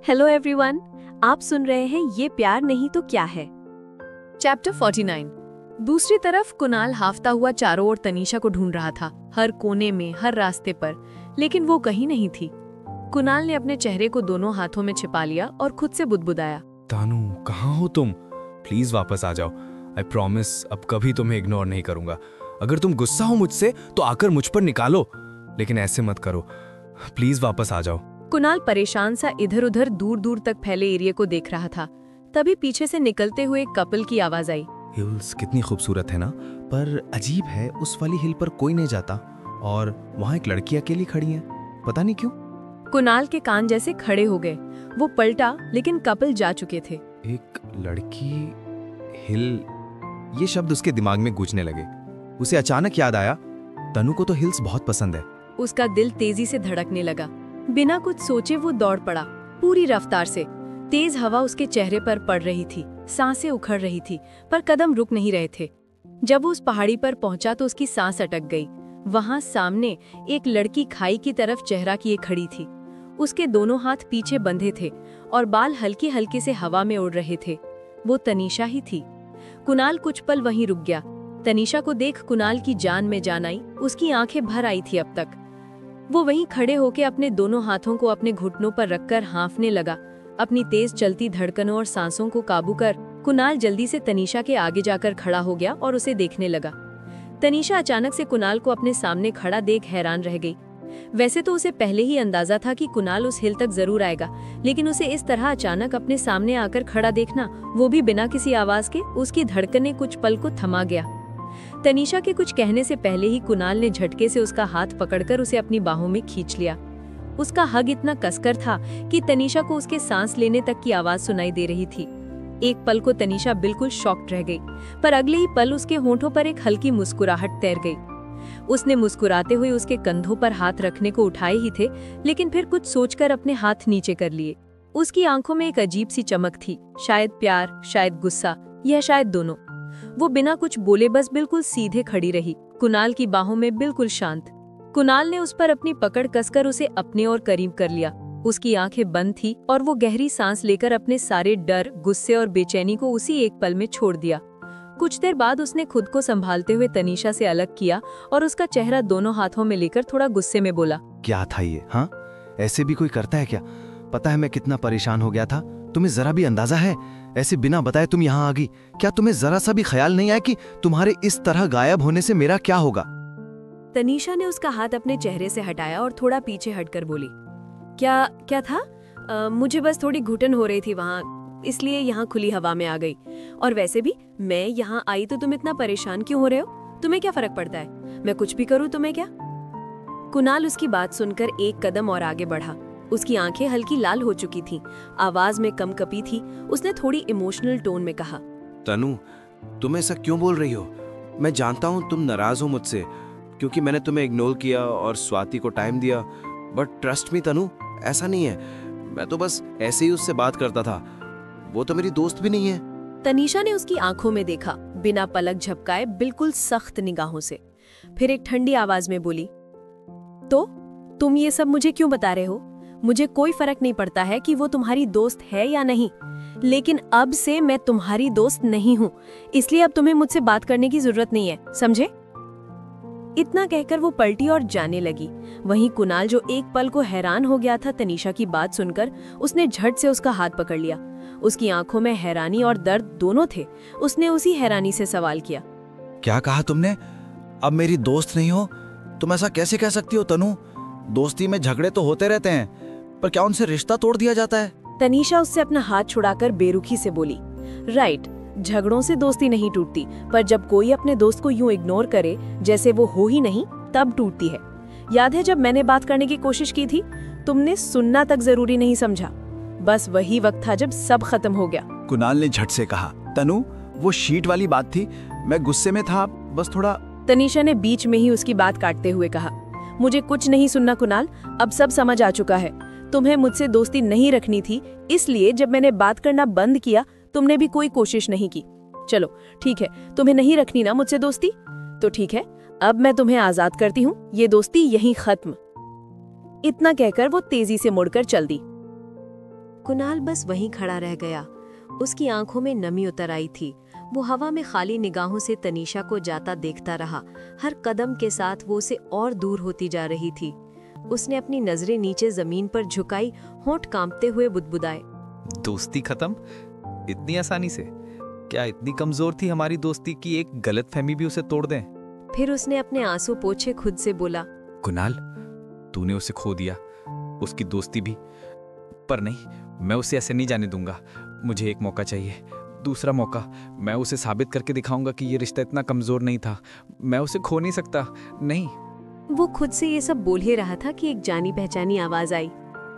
Hello everyone, आप सुन रहे हैं ये प्यार नहीं तो क्या है। चैप्टर 49। दूसरी तरफ कुणाल हाफता हुआ चारों ओर तनीषा को ढूंढ रहा था, हर कोने में, हर रास्ते पर, लेकिन वो कहीं नहीं थी। कुणाल ने अपने चेहरे को दोनों हाथों में छिपा लिया और खुद से बुदबुदाया, तानू कहाँ हो तुम? प्लीज वापस आ जाओ। आई प्रॉमिस अब कभी तुम्हें इग्नोर नहीं करूंगा। अगर तुम गुस्सा हो मुझसे तो आकर मुझ पर निकालो, लेकिन ऐसे मत करो। प्लीज वापस आ जाओ। कुणाल परेशान सा इधर उधर दूर दूर तक फैले एरिया को देख रहा था। तभी पीछे से निकलते हुए एक कपल की आवाज आई। हिल्स कितनी खूबसूरत है ना, पर अजीब है उस वाली हिल पर कोई नहीं जाता और वहाँ एक लड़की अकेली खड़ी है, पता नहीं क्यों। कुणाल के कान जैसे खड़े हो गए। वो पलटा लेकिन कपल जा चुके थे। एक लड़की हिल, ये शब्द उसके दिमाग में गूंजने लगे। उसे अचानक याद आया, तनु को तो हिल्स बहुत पसंद है। उसका दिल तेजी से धड़कने लगा। बिना कुछ सोचे वो दौड़ पड़ा, पूरी रफ्तार से। तेज हवा उसके चेहरे पर पड़ रही थी, सांसें उखड़ रही थी, पर कदम रुक नहीं रहे थे। जब वो उस पहाड़ी पर पहुंचा तो उसकी सांस अटक गई। वहां सामने एक लड़की खाई की तरफ चेहरा किए खड़ी थी। उसके दोनों हाथ पीछे बंधे थे और बाल हल्के हल्के से हवा में उड़ रहे थे। वो तनीषा ही थी। कुणाल कुछ पल वहीं रुक गया। तनीषा को देख कुणाल की जान में जान आई। उसकी आंखें भर आई थी अब तक। वो वहीं खड़े होकर अपने दोनों हाथों को अपने घुटनों पर रखकर हाँफने लगा। अपनी तेज चलती धड़कनों और सांसों को काबू कर कुणाल जल्दी से तनीषा के आगे जाकर खड़ा हो गया और उसे देखने लगा। तनीषा अचानक से कुणाल को अपने सामने खड़ा देख हैरान रह गई। वैसे तो उसे पहले ही अंदाजा था कि कुणाल उस हिल तक जरूर आएगा, लेकिन उसे इस तरह अचानक अपने सामने आकर खड़ा देखना, वो भी बिना किसी आवाज के, उसकी धड़कनें कुछ पल को थमा गया। तनीषा के कुछ कहने से पहले ही कुणाल ने झटके से उसका हाथ पकड़कर उसे अपनी बाहों में खींच लिया। उसका हग इतना कसकर था कि तनीषा को उसके सांस लेने तक की आवाज सुनाई दे रही थी। एक पल को तनीषा बिल्कुल शॉक्ड रह गई, पर अगले ही पल उसके होंठों पर एक हल्की मुस्कुराहट तैर गई। उसने मुस्कुराते हुए उसके कंधों पर हाथ रखने को उठाए ही थे, लेकिन फिर कुछ सोचकर अपने हाथ नीचे कर लिए। उसकी आंखों में एक अजीब सी चमक थी, शायद प्यार, शायद गुस्सा, या शायद दोनों। वो बिना कुछ बोले बस बिल्कुल सीधे खड़ी रही, कुणाल की बाहों में बिल्कुल शांत। कुणाल ने उस पर अपनी पकड़ कसकर उसे अपने और करीब कर लिया। उसकी आंखें बंद थी और वो गहरी सांस लेकर अपने सारे डर, गुस्से और बेचैनी को उसी एक पल में छोड़ दिया। कुछ देर बाद उसने खुद को संभालते हुए तनीषा से अलग किया और उसका चेहरा दोनों हाथों में लेकर थोड़ा गुस्से में बोला, क्या था ये? हाँ, ऐसे भी कोई करता है क्या? पता है मैं कितना परेशान हो गया था, तुम्हें जरा भी अंदाजा है? ऐसे बिना बताए तुम यहाँ आ गई। क्या तुम्हें जरा सा भी ख्याल नहीं आया कि तुम्हारे इस तरह गायब होने से मेरा क्या होगा? तनीषा ने उसका हाथ अपने चेहरे से हटाया और थोड़ा पीछे हटकर बोली, क्या था? मुझे बस थोड़ी घुटन हो रही थी वहाँ, इसलिए यहाँ खुली हवा में आ गई। और वैसे भी मैं यहाँ आई तो तुम इतना परेशान क्यों हो रहे हो? तुम्हें क्या फर्क पड़ता है? मैं कुछ भी करूँ तुम्हें क्या? कुणाल उसकी बात सुनकर एक कदम और आगे बढ़ा। उसकी आंखें हल्की लाल हो चुकी थीं, आवाज में कम कपी थी। उसने थोड़ी इमोशनल टोन में कहा, तनु, तुम ऐसा क्यों बोल रही हो? मैं जानता हूँ तुम नाराज हो मुझसे क्योंकि मैंने तुम्हें इग्नोर किया और स्वाति को टाइम दिया, बट ट्रस्ट मी तनु, ऐसा नहीं है। मैं तो बस ऐसे ही उससे बात करता था, वो तो मेरी दोस्त भी नहीं है। तनीषा ने उसकी आंखों में देखा, बिना पलक झपकाए, बिल्कुल सख्त निगाहों से। फिर एक ठंडी आवाज में बोली, तो तुम ये सब मुझे क्यों बता रहे हो? मुझे कोई फर्क नहीं पड़ता है कि वो तुम्हारी दोस्त है या नहीं, लेकिन अब से मैं तुम्हारी दोस्त नहीं हूँ, इसलिए अब तुम्हें मुझसे बात करने की जरूरत नहीं है, समझे? इतना कहकर वो पलटी और जाने लगी। वहीं कुणाल, जो एक पल को हैरान हो गया था तनीषा की बात सुनकर, उसने झट से उसका हाथ पकड़ लिया। उसकी आंखों में हैरानी और दर्द दोनों थे। उसने उसी हैरानी से सवाल किया, क्या कहा तुमने? अब मेरी दोस्त नहीं हो? तुम ऐसा कैसे कह सकती हो तनु? दोस्ती में झगड़े तो होते रहते हैं, पर क्या उनसे रिश्ता तोड़ दिया जाता है? तनीषा उससे अपना हाथ छुड़ाकर बेरुखी से बोली, राइट, झगड़ों से दोस्ती नहीं टूटती, पर जब कोई अपने दोस्त को यूं इग्नोर करे जैसे वो हो ही नहीं, तब टूटती है। याद है जब मैंने बात करने की कोशिश की थी, तुमने सुनना तक जरूरी नहीं समझा। बस वही वक्त था जब सब खत्म हो गया। कुणाल ने झट से कहा, तनु, वो शीट वाली बात थी, मैं गुस्से में था, बस थोड़ा। तनीषा ने बीच में ही उसकी बात काटते हुए कहा, मुझे कुछ नहीं सुनना कुणाल, अब सब समझ आ चुका है। तुम्हें मुझसे दोस्ती नहीं रखनी थी, इसलिए जब मैंने बात करना बंद किया तुमने भी कोई कोशिश नहीं की। चलो ठीक है, तुम्हें नहीं रखनी ना मुझसे दोस्ती, तो ठीक है, अब मैं तुम्हें आजाद करती हूँ, ये दोस्ती यहीं खत्म। इतना कहकर वो तेजी से मुड़कर चल दी। कुणाल बस वहीं खड़ा रह गया। उसकी आंखों में नमी उतर आई थी। वो हवा में खाली निगाहों से तनीषा को जाता देखता रहा। हर कदम के साथ वो उसे और दूर होती जा रही थी। उसने अपनी नजरें नीचे जमीन पर झुकाई, होंठ कांपते हुए बुदबुदाए, दोस्ती खत्म इतनी आसानी से? क्या इतनी कमजोर थी हमारी दोस्ती कि एक गलतफहमी भी उसे तोड़ दें? फिर उसने अपने आंसू पोंछे खुद से बोला, कुणाल, तूने उसे खो दिया, उसकी दोस्ती भी। पर नहीं, मैं उसे ऐसे नहीं जाने दूंगा। मुझे एक मौका चाहिए, दूसरा मौका। मैं उसे साबित करके दिखाऊंगा कि ये रिश्ता इतना कमजोर नहीं था। मैं उसे खो नहीं सकता, नहीं। वो खुद से ये सब बोल ही रहा था कि एक जानी पहचानी आवाज आई।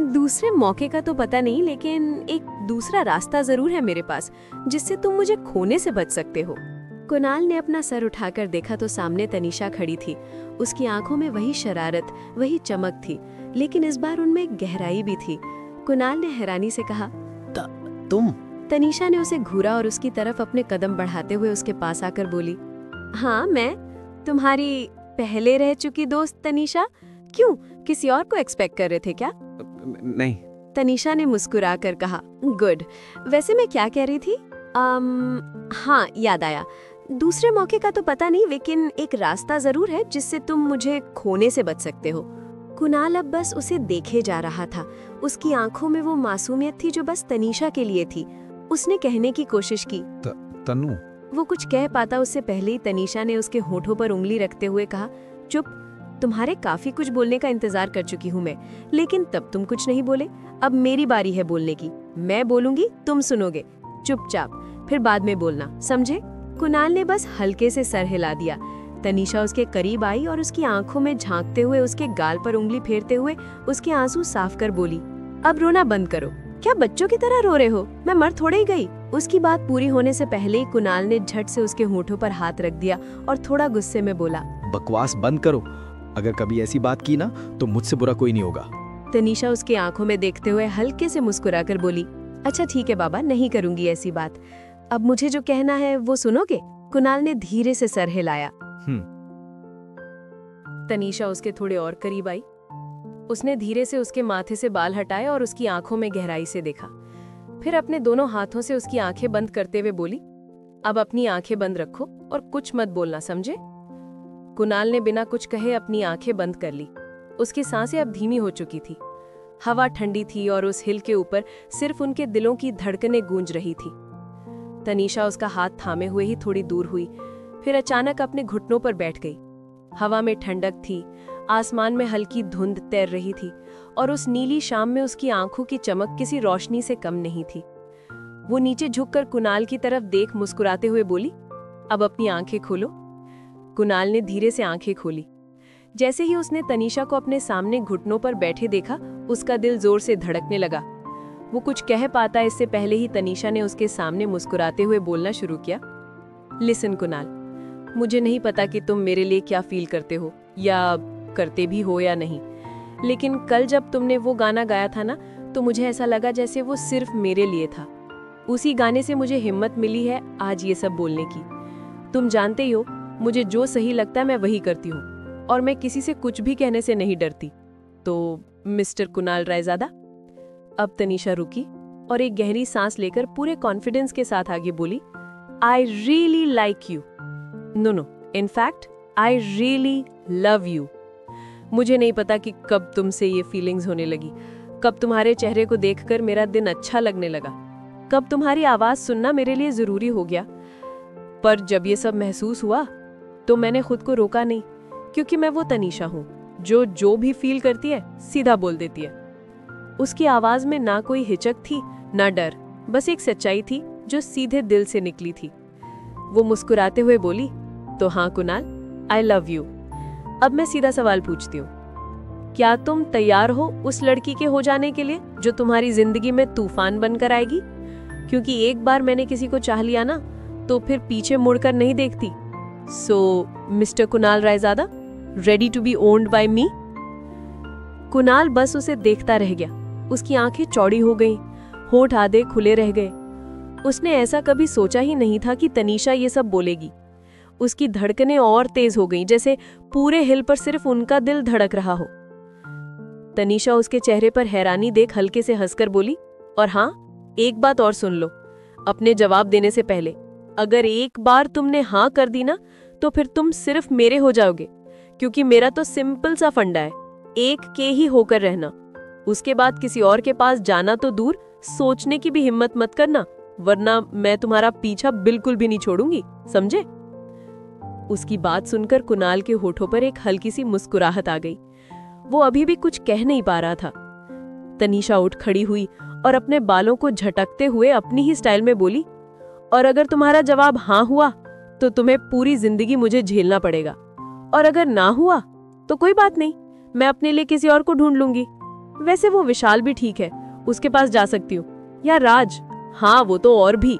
दूसरे मौके का तो पता नहीं, लेकिन एक दूसरा रास्ता जरूर है मेरे पास, जिससे तुम मुझे खोने से बच सकते हो। कुणाल ने अपना सर उठाकर देखा तो सामने तनीषा खड़ी थी। उसकी आंखों में वही शरारत, वही चमक थी, लेकिन इस बार उनमें एक गहराई भी थी। कुणाल ने हैरानी से कहा, तुम? तनीषा ने उसे घूरा और उसकी तरफ अपने कदम बढ़ाते हुए उसके पास आकर बोली, हाँ, मैं तुम्हारी पहले रह चुकी दोस्त तनीषा। क्यों, किसी और को एक्सपेक्ट कर रहे थे क्या? नहीं। तनीषा ने मुस्कुराकर कहा, गुड। वैसे मैं क्या कह रही थी? हाँ, याद आया। दूसरे मौके का तो पता नहीं, लेकिन एक रास्ता जरूर है जिससे तुम मुझे खोने से बच सकते हो। कुणाल अब बस उसे देखे जा रहा था। उसकी आंखों में वो मासूमियत थी जो बस तनीषा के लिए थी। उसने कहने की कोशिश की, तनु। वो कुछ कह पाता उससे पहले ही तनीषा ने उसके होठों पर उंगली रखते हुए कहा, चुप। तुम्हारे काफी कुछ बोलने का इंतजार कर चुकी हूँ मैं, लेकिन तब तुम कुछ नहीं बोले। अब मेरी बारी है बोलने की। मैं बोलूंगी, तुम सुनोगे चुपचाप, फिर बाद में बोलना, समझे? कुणाल ने बस हल्के से सर हिला दिया। तनीषा उसके करीब आई और उसकी आंखों में झांकते हुए, उसके गाल पर उंगली फेरते हुए उसके आंसू साफ कर बोली, अब रोना बंद करो। क्या बच्चों की तरह रो रहे हो? मैं मर थोड़े ही गई। उसकी बात पूरी होने से पहले ही कुणाल ने झट से उसके होठों पर हाथ रख दिया और थोड़ा गुस्से में बोला, बकवास बंद करो। अगर कभी ऐसी बात की ना तो मुझसे बुरा कोई नहीं होगा। तनीषा उसकी आंखों में देखते हुए हल्के से मुस्कुराकर बोली, अच्छा ठीक है बाबा, नहीं करूंगी ऐसी बात। अब मुझे जो कहना है वो सुनोगे? कुणाल ने धीरे से सर हिलाया। तनीषा उसके थोड़े और करीब आई। उसने धीरे से उसके माथे से बाल हटाए और उसकी आंखों में गहराई से देखा। फिर अपने दोनों हाथों से उसकी आंखें बंद करते हुए बोली, अब अपनी आंखें बंद रखो और कुछ मत बोलना, समझे? कुणाल ने बिना कुछ कहे अपनी आंखें बंद कर ली। उसकी सांसें अब धीमी हो चुकी थी। हवा ठंडी थी और उस हिल के ऊपर सिर्फ उनके दिलों की धड़कनें गूंज रही थी। तनीषा उसका हाथ थामे हुए ही थोड़ी दूर हुई, फिर अचानक अपने घुटनों पर बैठ गई। हवा में ठंडक थी, आसमान में हल्की धुंध तैर रही थी और उस नीली शाम में उसकी आंखों की चमक किसी रोशनी से कम नहीं थी। वो नीचे झुककर कुणाल की तरफ देख मुस्कुराते हुए बोली, अब अपनी आंखें खोलो। कुणाल ने धीरे से आंखें खोली। जैसे ही उसने तनीषा को अपने सामने घुटनों पर बैठे देखा, उसका दिल जोर से धड़कने लगा। वो कुछ कह पाता इससे पहले ही तनीषा ने उसके सामने मुस्कुराते हुए बोलना शुरू किया, लिसन कुणाल, मुझे नहीं पता कि तुम मेरे लिए क्या फील करते हो या करते भी हो या नहीं, लेकिन कल जब तुमने वो गाना गाया था ना, तो मुझे ऐसा लगा जैसे वो सिर्फ मेरे लिए था। उसी गाने से मुझे हिम्मत मिली है आज ये सब बोलने की। तुम जानते ही हो, मुझे जो सही लगता है मैं वही करती हूँ और मैं किसी से कुछ भी कहने से नहीं डरती। तो मिस्टर कुणाल रायजादा। अब तनीषा रुकी और एक गहरी सांस लेकर पूरे कॉन्फिडेंस के साथ आगे बोली, I really like you. No, in fact I really love you. मुझे नहीं पता कि कब तुमसे ये फीलिंग्स होने लगी, कब तुम्हारे चेहरे को देखकर मेरा दिन अच्छा लगने लगा, कब तुम्हारी आवाज सुनना मेरे लिए जरूरी हो गया। पर जब ये सब महसूस हुआ तो मैंने खुद को रोका नहीं, क्योंकि मैं वो तनीषा हूँ जो भी फील करती है सीधा बोल देती है। उसकी आवाज में ना कोई हिचक थी ना डर, बस एक सच्चाई थी जो सीधे दिल से निकली थी। वो मुस्कुराते हुए बोली, तो हाँ कुणाल, आई लव यू। अब मैं सीधा सवाल पूछती हूँ, क्या तुम तैयार हो उस लड़की के हो जाने के लिए जो तुम्हारी जिंदगी में तूफान बनकर आएगी? क्योंकि एक बार मैंने किसी को चाह लिया ना, तो फिर पीछे मुड़कर नहीं देखती। So mister Kunal Raizada, ready to be owned by me? Kunal बस उसे देखता रह गया। उसकी आंखें चौड़ी हो गईं, होंठ आधे खुले रह गए। उसने ऐसा कभी सोचा ही नहीं था कि तनीषा ये सब बोलेगी। उसकी धड़कनें और तेज हो गईं, जैसे पूरे हिल पर सिर्फ उनका दिल धड़क रहा हो। तनीषा उसके चेहरे पर हैरानी देख हल्के से हंसकर बोली, और हाँ, एक बात और सुन लो, अपने जवाब देने से पहले अगर एक बार तुमने हाँ कर दी ना, तो फिर तुम सिर्फ मेरे हो जाओगे, क्योंकि मेरा तो सिंपल सा फंडा है, एक के ही होकर रहना। उसके बाद किसी और के पास जाना तो दूर, सोचने की भी हिम्मत मत करना, वरना मैं तुम्हारा पीछा बिल्कुल भी नहीं छोड़ूंगी, समझे? उसकी बात सुनकर कुणाल के होठों पर एक हल्की सी मुस्कुराहट आ गई। वो अभी भी कुछ कह नहीं पा रहा था। तनीषा उठ खड़ी हुई और अपने बालों को झटकते हुए अपनी ही स्टाइल में बोली, और अगर तुम्हारा जवाब हाँ हुआ तो तुम्हें पूरी जिंदगी मुझे झेलना पड़ेगा, और अगर ना हुआ तो कोई बात नहीं, मैं अपने लिए किसी और को ढूंढ लूंगी। वैसे वो विशाल भी ठीक है, उसके पास जा सकती हूँ, या राज, हाँ वो तो और भी।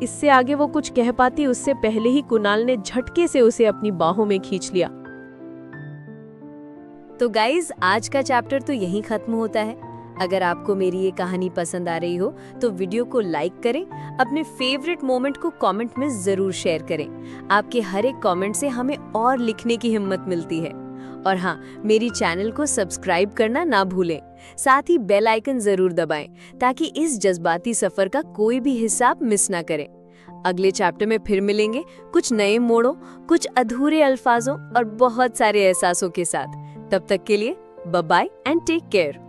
इससे आगे वो कुछ कह पाती उससे पहले ही कुणाल ने झटके से उसे अपनी बाहों में खींच लिया। तो गाइज, आज का चैप्टर तो यहीं खत्म होता है। अगर आपको मेरी ये कहानी पसंद आ रही हो तो वीडियो को लाइक करें, अपने फेवरेट मोमेंट को कमेंट में जरूर शेयर करें। आपके हर एक कमेंट से हमें और लिखने की हिम्मत मिलती है। और हाँ, मेरी चैनल को सब्सक्राइब करना ना भूलें, साथ ही बेल आइकन जरूर दबाएं ताकि इस जज्बाती सफर का कोई भी हिस्सा आप मिस ना करें। अगले चैप्टर में फिर मिलेंगे, कुछ नए मोड़ों, कुछ अधूरे अल्फाजों और बहुत सारे एहसासों के साथ। तब तक के लिए bye bye and take care.